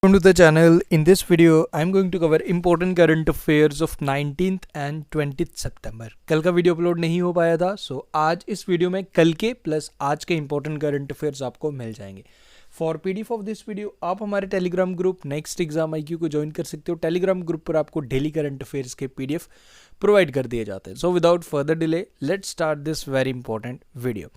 Welcome to the channel. In this video, I'm going to cover important current affairs of 19th and 20th September. कल का video upload नहीं हो पाया था, सो आज इस वीडियो में कल के प्लस आज के इंपॉर्टेंट करंट अफेयर्स आपको मिल जाएंगे. For PDF of this video आप हमारे Telegram group next exam IQ को ज्वाइन कर सकते हो. टेलीग्राम ग्रुप पर आपको डेली करंट अफेयर्स के PDF प्रोवाइड कर दिए जाते हैं. So without further delay let's start this very important video.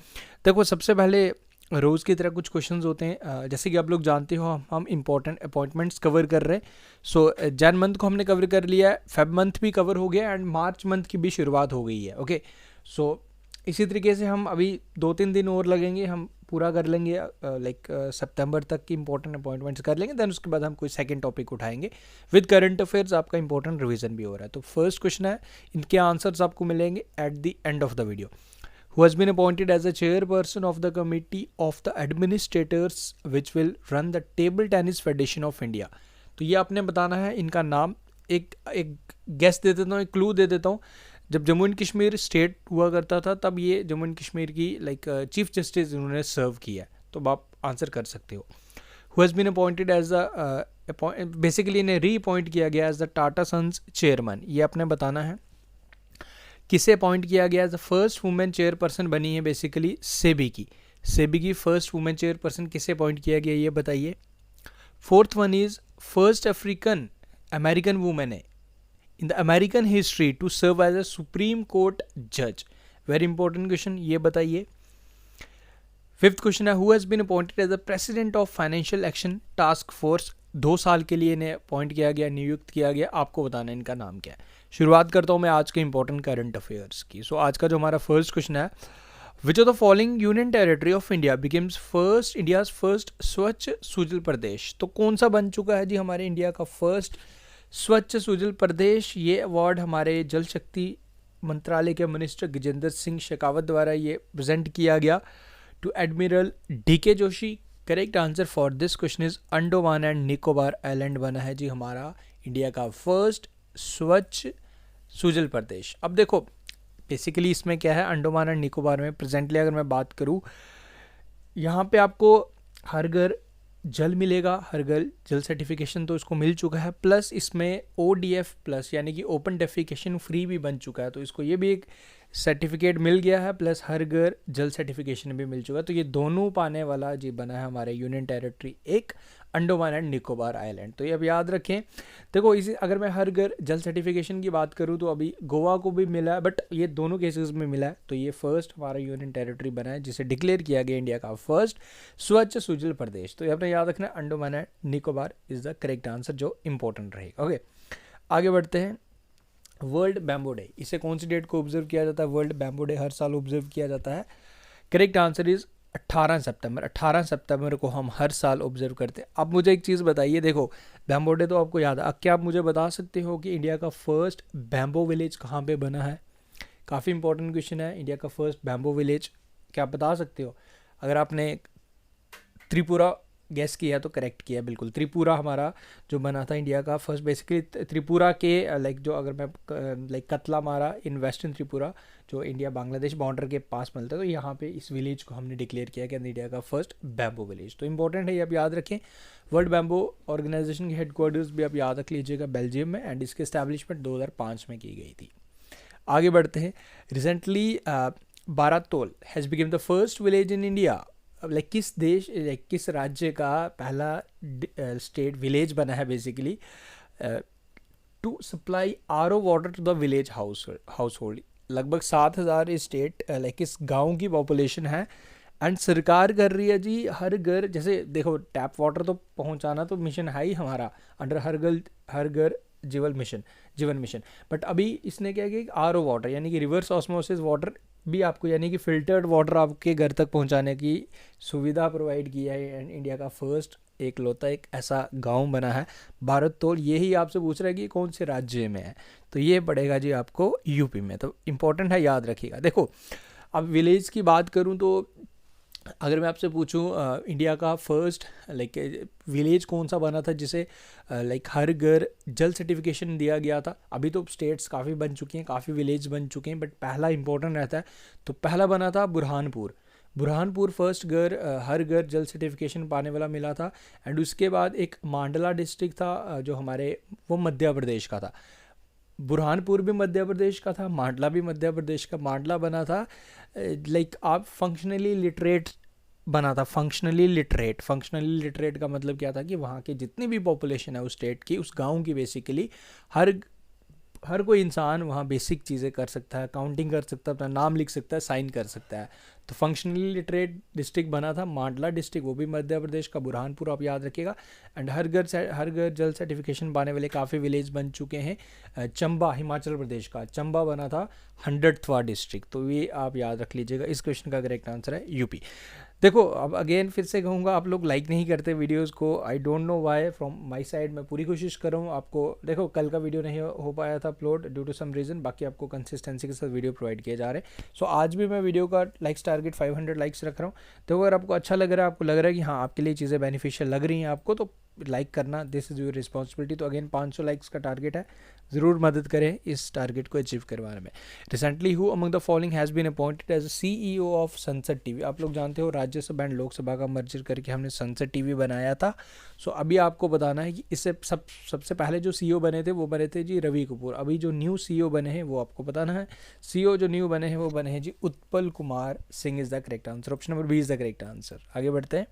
देखो, सबसे पहले रोज़ की तरह कुछ क्वेश्चंस होते हैं. जैसे कि आप लोग जानते हो हम इंपॉर्टेंट अपॉइंटमेंट्स कवर कर रहे हैं. सो जैन मंथ को हमने कवर कर लिया है, फेब मंथ भी कवर हो गया एंड मार्च मंथ की भी शुरुआत हो गई है. ओके, सो इसी तरीके से हम अभी 2-3 दिन और लगेंगे, हम पूरा कर लेंगे. सितंबर तक की इंपॉर्टेंट अपॉइंटमेंट्स कर लेंगे. दैन उसके बाद हम कोई सेकंड टॉपिक उठाएंगे विद करंट अफेयर्स. आपका इंपॉर्टेंट रिवीजन भी हो रहा है. तो फर्स्ट क्वेश्चन है, इनके आंसर्स आपको मिलेंगे at the end of the video. Who has been appointed as a chairperson of the committee of the administrators which will run the table tennis federation of India. तो ये आपने बताना है इनका नाम. एक गेस दे देता हूँ, एक क्लू दे देता हूँ. जब जम्मू एंड कश्मीर स्टेट हुआ करता था तब ये जम्मू एंड कश्मीर की चीफ जस्टिस इन्होंने सर्व किया है. तो आप आंसर कर सकते हो. Who has been appointed as a basically इन्हें री अपॉइंट किया गया as the Tata Sons chairman. ये आपने बताना है किसे अपॉइंट किया गया. As the first women chairperson बनी है बेसिकली सेबी की फर्स्ट वुमेन चेयरपर्सन किसे अपॉइंट किया गया ये बताइए. Fourth one is first African American women है in the American history to serve as a Supreme Court जज. वेरी इंपॉर्टेंट क्वेश्चन, ये बताइए. फिफ्थ क्वेश्चन है, who has been appointed as the president of Financial Action Task Force. 2 साल के लिए इन्हें appoint किया गया, नियुक्त किया गया. आपको बताना है इनका नाम क्या है. शुरुआत करता हूँ मैं आज के इंपॉर्टेंट करंट अफेयर्स की. सो आज का जो हमारा फर्स्ट क्वेश्चन है, विच of the following union territory of India becomes first India's first स्वच्छ सुजल प्रदेश. तो कौन सा बन चुका है जी हमारे इंडिया का फर्स्ट स्वच्छ सुजल प्रदेश. ये अवार्ड हमारे जल शक्ति मंत्रालय के मिनिस्टर गजेंद्र सिंह शेखावत द्वारा ये प्रेजेंट किया गया to admiral DK Joshi. Correct answer for this question is Andaman and Nicobar island बना है जी हमारा इंडिया का फर्स्ट स्वच्छ सुजल प्रदेश. अब देखो बेसिकली इसमें क्या है, अंडोमान एंड निकोबार में प्रेजेंटली अगर मैं बात करूँ, यहाँ पे आपको हर घर जल मिलेगा. हर घर जल सर्टिफिकेशन तो इसको मिल चुका है, प्लस इसमें ODF प्लस यानी कि ओपन डेफिकेशन फ्री भी बन चुका है. तो इसको ये भी एक सर्टिफिकेट मिल गया है, प्लस हर घर जल सर्टिफिकेशन भी मिल चुका है. तो ये दोनों पाने वाला जी बना है हमारे यूनियन टेरिटरी एक अंडोमान एंड निकोबार आइलैंड. तो ये अब याद रखें. देखो इसी अगर मैं हर घर जल सर्टिफिकेशन की बात करूँ तो अभी गोवा को भी मिला है, बट ये दोनों केसेस में मिला है. तो ये फर्स्ट हमारा यूनियन टेरिटरी बना है जिसे डिक्लेयर किया गया इंडिया का फर्स्ट स्वच्छ सुजल प्रदेश. तो ये अपने याद रखना, Andaman and Nicobar is the correct answer जो इंपॉर्टेंट रहेगा. ओके, आगे बढ़ते हैं. वर्ल्ड बैम्बो डे, इसे कौन सी डेट को ऑब्जर्व किया जाता है. वर्ल्ड बैम्बो डे हर साल ऑब्जर्व किया जाता है. करेक्ट आंसर इज 18 सितंबर. 18 सितंबर को हम हर साल ऑब्जर्व करते हैं. अब मुझे एक चीज़ बताइए, देखो बैम्बो डे तो आपको याद है, अब क्या आप मुझे बता सकते हो कि इंडिया का फर्स्ट बैम्बो विलेज कहाँ पे बना है. काफ़ी इंपॉर्टेंट क्वेश्चन है. इंडिया का फर्स्ट बैम्बो विलेज क्या आप बता सकते हो. अगर आपने त्रिपुरा गैस किया तो करेक्ट किया बिल्कुल. त्रिपुरा हमारा जो बना था इंडिया का फर्स्ट, बेसिकली त्रिपुरा के जो अगर मैं कतला मारा इन वेस्टर्न त्रिपुरा जो इंडिया बांग्लादेश बॉर्डर के पास मिलता है, तो यहाँ पे इस विलेज को हमने डिक्लेयर किया कि इंडिया का फर्स्ट बैम्बो विलेज. तो इंपॉर्टेंट है, ये आप याद रखें. वर्ल्ड बैम्बो ऑर्गेनाइजेशन के हेडक्वार्टर्स भी आप याद रख लीजिएगा बेल्जियम में, एंड इसकी एस्टैब्लिशमेंट 2005 में की गई थी. आगे बढ़ते हैं. Recently Baratol has become the first village in India. किस राज्य का पहला स्टेट विलेज बना है basically to supply RO water to the village household. लगभग 7,000 स्टेट इस गांव की पॉपुलेशन है, एंड सरकार कर रही है जी हर घर. जैसे देखो टैप वाटर तो पहुंचाना तो मिशन है ही हमारा अंडर हर घर जीवन मिशन. बट अभी इसने क्या किया, RO वाटर यानी कि रिवर्स ऑस्मोसिस वाटर भी आपको यानी कि फिल्टर्ड वाटर आपके घर तक पहुंचाने की सुविधा प्रोवाइड किया है. एंड इंडिया का फर्स्ट एक लौता एक ऐसा गांव बना है बारातोल. यही आपसे पूछ रहा है कि कौन से राज्य में है, तो ये पड़ेगा जी आपको UP में. तो इंपॉर्टेंट है, याद रखिएगा. देखो अब विलेज की बात करूं तो अगर मैं आपसे पूछूं इंडिया का फर्स्ट विलेज कौन सा बना था जिसे हर घर जल सर्टिफिकेशन दिया गया था. अभी तो स्टेट्स काफ़ी बन चुकी हैं, काफ़ी विलेज बन चुके हैं, बट पहला इंपॉर्टेंट रहता है. तो पहला बना था बुरहानपुर. बुरहानपुर फर्स्ट हर घर जल सर्टिफिकेशन पाने वाला मिला था। एंड उसके बाद एक मांडला डिस्ट्रिक्ट था जो हमारे वो मध्य प्रदेश का था। बुरहानपुर भी मध्य प्रदेश का था, मांडला भी मध्य प्रदेश का। मांडला बना था लाइक आप फंक्शनली लिटरेट बना था। फंक्शनली लिटरेट का मतलब क्या था कि वहाँ के जितनी भी पॉपुलेशन है उस स्टेट की, उस गांव की, बेसिकली हर कोई इंसान वहाँ बेसिक चीज़ें कर सकता है, काउंटिंग कर सकता है, अपना नाम लिख सकता है, साइन कर सकता है। तो फंक्शनली लिटरेट डिस्ट्रिक्ट बना था मांडला डिस्ट्रिक्ट, वो भी मध्य प्रदेश का। बुरहानपुर आप याद रखिएगा। एंड हर घर जल सर्टिफिकेशन पाने वाले काफ़ी विलेज बन चुके हैं। चंबा हिमाचल प्रदेश का, चंबा बना था 100वां डिस्ट्रिक्ट। तो ये आप याद रख लीजिएगा। इस क्वेश्चन का करेक्ट आंसर है यूपी। देखो अब अगेन फिर से कहूँगा, आप लोग लाइक नहीं करते वीडियोस को, I don't know why. From my side मैं पूरी कोशिश कर रहा हूँ आपको। देखो कल का वीडियो नहीं हो पाया था upload due to some reason, बाकी आपको कंसिस्टेंसी के साथ वीडियो प्रोवाइड किए जा रहे हैं। सो आज भी मैं वीडियो का लाइक्स टारगेट 500 लाइक्स रख रहा हूँ। तो अगर आपको अच्छा लग रहा है, आपको लग रहा है कि हाँ आपके लिए चीज़ें बेनिफिशियल लग रही हैं आपको, तो लाइक करना, दिस इज़ योर रिस्पॉन्सिबिलिटी। तो अगेन 500 लाइक्स का टारगेट है, ज़रूर मदद करें इस टारगेट को अचीव करवाने में। Recently who among the following has been appointed as CEO of Sunset TV. आप लोग जानते हो राज्यसभा एंड लोकसभा का मर्जर करके हमने सनसेट टीवी बनाया था। सो अभी आपको बताना है कि इससे सबसे पहले जो CEO बने थे वो बने थे जी रवि कपूर। अभी जो न्यू CEO बने हैं वो आपको बताना है। CEO जो न्यू बने हैं वो बने हैं जी Utpal Kumar Singh is the correct answer. Option number B is the correct answer. आगे बढ़ते हैं।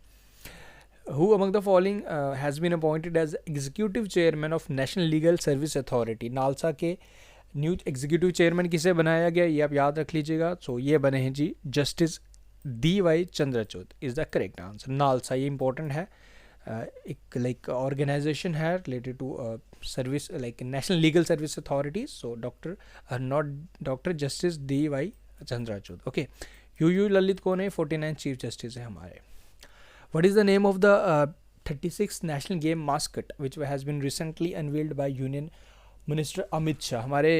Who among the following has been appointed as executive chairman of National Legal Service Authority? NALSA के न्यू एग्जीक्यूटिव चेयरमैन किसे बनाया गया, ये आप याद रख लीजिएगा। सो ये बने हैं जी justice DY Chandrachud is the correct answer. NALSA ये इंपॉर्टेंट है, एक लाइक ऑर्गेनाइजेशन है related to service like National Legal Service Authority. So doctor justice DY Chandrachud. Okay, U Lalit कौन है? 49 चीफ जस्टिस है हमारे। What is the name of the 36th national game mascot which has been recently unveiled by Union Minister Amit Shah? हमारे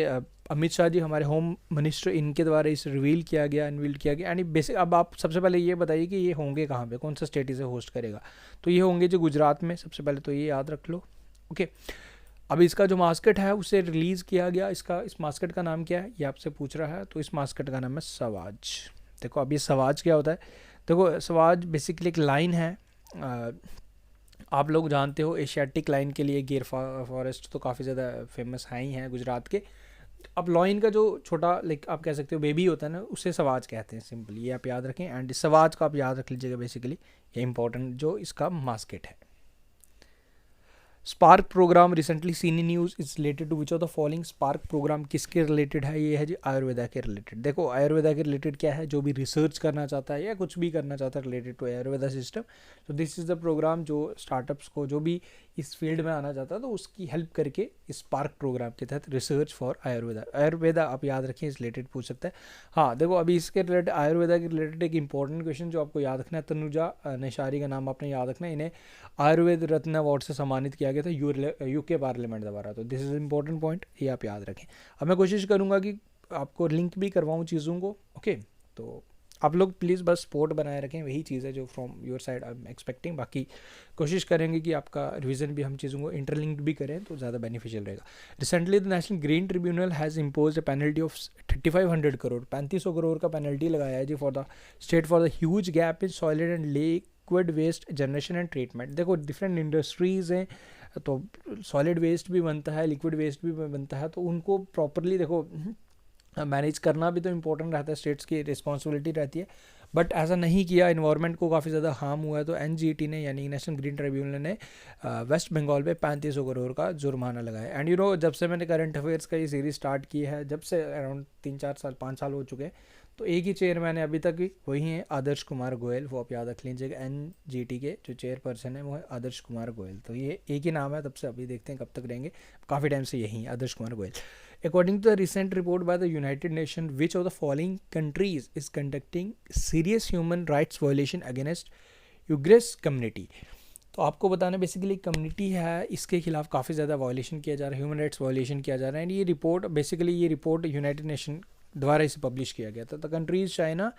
अमित शाह जी हमारे home minister, इनके द्वारा इसे reveal किया गया, अनवील किया गया। यानी बेसिक अब आप सबसे पहले ये बताइए कि ये होंगे कहाँ पे, कौन सा स्टेट इसे होस्ट करेगा? तो ये होंगे जो गुजरात में, सबसे पहले तो ये याद रख लो। ओके, अब इसका जो मास्कट है उसे रिलीज़ किया गया। इस मास्कट का नाम क्या है ये आपसे पूछ रहा है। तो इस मास्कट का नाम है सवाज। देखो अब ये सवाज क्या होता है? देखो सवाज बेसिकली एक लाइन है। आप लोग जानते हो एशियाटिक लाइन के लिए गिर फॉरेस्ट तो काफ़ी ज़्यादा फेमस है ही हैं गुजरात के। अब लॉइन का जो छोटा लाइक आप कह सकते हो बेबी होता है ना, उसे सवाज कहते हैं सिंपली, ये आप याद रखें। एंड सवाज का आप याद रख लीजिएगा, बेसिकली ये इंपॉर्टेंट जो इसका मास्केट है। Spark program recently seen in news is related to which of the following? Spark program किसके रिलेटेड है? ये है जी आयुर्वेदा के रिलेटेड। देखो आयुर्वेदा के रिलेटेड क्या है, जो भी रिसर्च करना चाहता है या कुछ भी करना चाहता है रिलेटेड टू आयुर्वेदा सिस्टम, तो दिस इज़ द प्रोग्राम जो स्टार्टअप्स को, जो भी इस फील्ड में आना चाहता है तो उसकी हेल्प करके स्पार्क प्रोग्राम के तहत रिसर्च फॉर आयुर्वेदा आप याद रखें, इस रिलेटेड पूछ सकता है। हाँ देखो अभी इसके रिलेटेड आयुर्वेदा के रिलेटेड एक इंपॉर्टेंट क्वेश्चन जो आपको याद रखना है, तनुजा नेशारी का नाम आपने याद रखना है। इन्हें आयुर्वेद रत्न अवार्ड से सम्मानित किया गया था यूके पार्लियामेंट द्वारा। तो दिस इज़ इंपॉर्टेंट पॉइंट, ये आप याद रखें। अब मैं कोशिश करूँगा कि आपको लिंक भी करवाऊँ चीज़ों को। ओके, तो आप लोग प्लीज़ बस सपोर्ट बनाए रखें, वही चीज़ है जो from your side I am expecting. बाकी कोशिश करेंगे कि आपका रिवीजन भी हम चीज़ों को इंटरलिंक्ड भी करें तो ज़्यादा बेनिफिशियल रहेगा। Recently the National Green Tribunal has impose a penalty of 3500 crore, 3500 crore का पेनल्टी लगाया है जी for the state for the huge gap in solid and liquid waste generation and treatment. देखो डिफरेंट इंडस्ट्रीज़ हैं, तो सॉलिड वेस्ट भी बनता है, लिक्विड वेस्ट भी बनता है, तो उनको प्रॉपरली देखो मैनेज करना भी तो इम्पोर्टेंट रहता है, स्टेट्स की रिस्पॉन्सिबिलिटी रहती है। बट ऐसा नहीं किया, इन्वायरमेंट को काफ़ी ज़्यादा हार्म हुआ है। तो NGT ने यानी नेशनल ग्रीन ट्रिब्यूनल ने वेस्ट बंगाल पे 3500 करोड़ का जुर्माना लगाया। एंड यू नो जब से मैंने करंट अफेयर्स का ये सीरीज स्टार्ट की है, जब से अराउंड 3-4 साल 5 साल हो चुके हैं, तो एक ही चेयरमैन है अभी तक भी, वही हैं आदर्श कुमार गोयल। वो आप याद रख लीजिएगा, NGT के जो चेयरपर्सन है वो है आदर्श कुमार गोयल। तो ये एक ही नाम है तब से, अभी देखते हैं कब तक रहेंगे, काफ़ी टाइम से यही Adarsh Kumar Goyal. According to the recent report by the United Nations, which of the following countries is conducting serious human rights violation against Uyghur community? तो आपको बताना बेसिकली कम्युनिटी है, इसके खिलाफ काफ़ी ज़्यादा वायलेशन किया जा रहा है, ह्यूमन राइट्स वायलेशन किया जा रहा है। एंड ये रिपोर्ट यूनाइटेड नेशन द्वारा इसे पब्लिश किया गया था। The countries China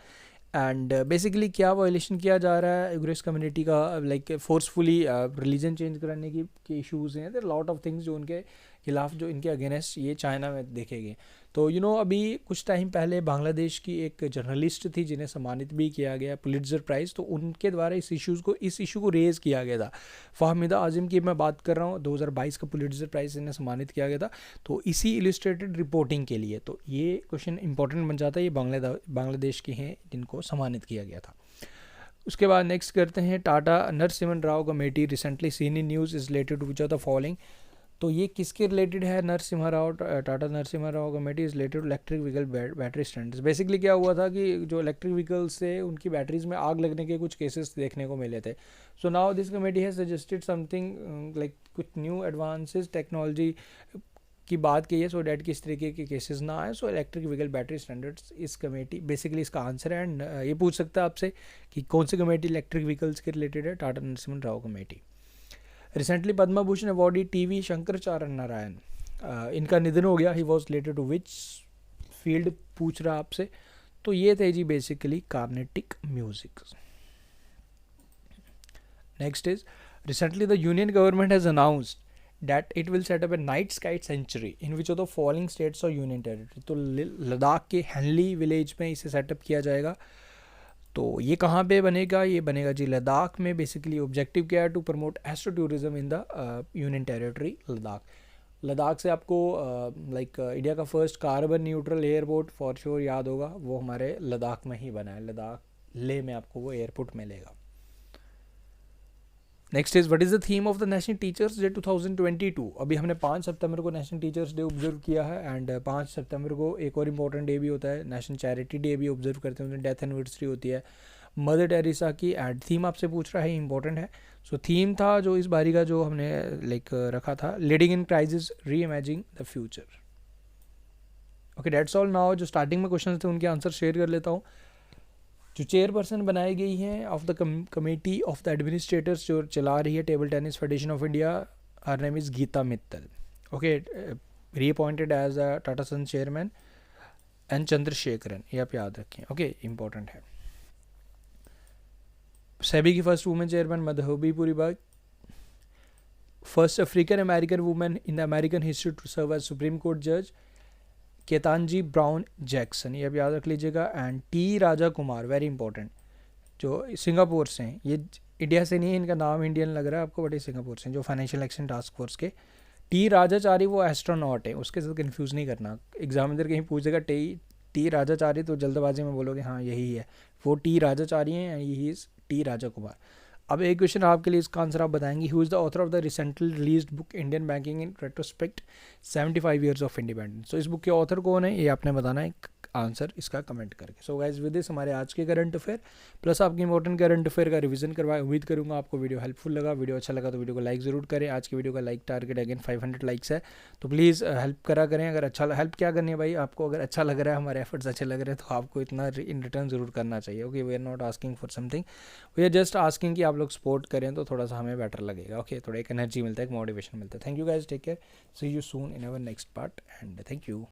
and basically क्या वायलेशन किया जा रहा है उइघुर कम्युनिटी का, लाइक फोर्सफुली रिलीजन चेंज करने की इश्यूज़ हैं, देयर लॉट ऑफ थिंग्स जो उनके खिलाफ जो इनके अगेंस्ट ये चाइना में देखे गए। तो अभी कुछ टाइम पहले बांग्लादेश की एक जर्नलिस्ट थी जिन्हें सम्मानित भी किया गया पुलिट्जर प्राइज़, तो उनके द्वारा इस इशू को रेज़ किया गया था। फ़ाहमीदा आज़म की मैं बात कर रहा हूँ, 2022 का पुलिट्जर प्राइज़ इन्हें सम्मानित किया गया था, तो इसी इलिस्ट्रेटेड रिपोर्टिंग के लिए। तो ये क्वेश्चन इंपॉर्टेंट बन जाता है, ये बांग्लादेश के हैं जिनको सम्मानित किया गया था। उसके बाद नेक्स्ट करते हैं, Tata Narasimha Rao committee recently seen in news is related to which of the following. तो ये किसके रिलेटेड है? Tata Narasimha Rao committee is related to electric vehicle battery standards. Basically क्या हुआ था कि जो इलेक्ट्रिक व्हीकल्स थे उनकी बैटरीज में आग लगने के कुछ केसेस देखने को मिले थे। So now this committee has suggested something like कुछ न्यू एडवांसेस टेक्नोलॉजी की बात की है, सो डैट किस तरीके के केसेस ना आए। So electric vehicle battery standards इस कमेटी बेसिकली इसका आंसर है। एंड ये पूछ सकता है आपसे कि कौन सी कमेटी इलेक्ट्रिक व्हीकल्स के रिलेटेड है? Tata Narasimha Rao committee. Recently Padma Bhushan awardee TV Shankarcharan Narayan, इनका निधन हो गया। He was related to which field पूछ रहा आपसे? तो ये थे जी basically Carnatic music. Next is, recently the union government has announced that it will set up a night sky sanctuary in which of the following states or union territory। तो लद्दाख के Henle village में इसे सेटअप किया जाएगा। तो ये कहाँ पे बनेगा? ये बनेगा जी लद्दाख में। बेसिकली ऑब्जेक्टिव क्या है? To promote astro tourism in the union territory Ladakh. Ladakh से आपको लाइक इंडिया का first carbon neutral airport for sure याद होगा, वो हमारे लद्दाख में ही बना है। लद्दाख लेह में आपको वो एयरपोर्ट मिलेगा। Next is, what is the theme of the national teachers day 2022। अभी हमने 5 सितंबर को नेशनल टीचर्स डे ऑब्जर्व किया है। एंड 5 सितंबर को एक और इम्पॉर्टेंट डे भी होता है, नेशनल चैरिटी डे भी ऑब्जर्व करते हैं, उन्हें डेथ एनिवर्सरी होती है मदर टेरेसा की। एंड थीम आपसे पूछ रहा है, इंपॉर्टेंट है। सो थीम था जो इस बारी का जो हमने लाइक रखा था, लीडिंग इन क्राइसिस री imaging the future. Okay, that's all. Now जो स्टार्टिंग में क्वेश्चन थे उनके आंसर शेयर कर लेता हूँ। जो चेयरपर्सन बनाई गई हैं of the committee of the administrators जो चला रही है Table Tennis Federation of India, her name is Geeta Mittal. Okay, reappointed as a Tata son chairman N Chandrasekaran, ये आप याद रखें। ओके, इंपॉर्टेंट है। सेबी की first women chairman Madhabi Puri Buch, first African American women in the American history to serve as Supreme Court जज, Ketanji Brown Jackson, ये अब याद रख लीजिएगा। And T Raja Kumar, very important, जो सिंगापुर से हैं। ये इंडिया से नहीं है, इनका नाम इंडियन लग रहा है आपको, बट ये सिंगापुर से हैं, जो फाइनेंशियल एक्शन टास्क फोर्स के। टी राजाचारी वो एस्ट्रोनॉट है, उसके साथ कंफ्यूज नहीं करना। एग्जामिनर कहीं पूछेगा टी राजाचारी तो जल्दबाजी में बोलोगे हाँ यही है, वो टी राजाचारी हैं, यही इज़ टी राजा कुमार। अब एक क्वेश्चन आपके लिए, इसका आंसर आप बताएंगे। Who is the author of the recently released book Indian banking in retrospect 75 years of independence. So इस बुक के ऑथर कौन है, ये आपने बताना है आंसर इसका कमेंट करके। सो गाइस, विद दिस हमारे आज के करंट अफेयर प्लस आपकी इंपॉर्टेंट करंट अफेयर का रिवीजन करवाए। उम्मीद करूंगा आपको वीडियो हेल्पफुल लगा। वीडियो अच्छा लगा तो वीडियो को लाइक ज़रूर करें। आज की वीडियो का लाइक टारगेट अगेन 500 लाइक्स है, तो प्लीज़ हेल्प करा करें। अगर अच्छा हेल्प क्या करनी है भाई, आपको अगर अच्छा लग रहा है, हमारे एफर्ट्स अच्छे लग रहे हैं, तो आपको इतना इन रिटर्न ज़रूर करना चाहिए। Okay, we are not asking for something, we are just asking कि आप लोग सपोर्ट करें तो थोड़ा सा हमें बेटर लगेगा। ओके, थोड़ा एक एनर्जी मिलता है, एक मोटिवेशन मिलता है। Thank you guys, take care, see you soon in our next part and thank you.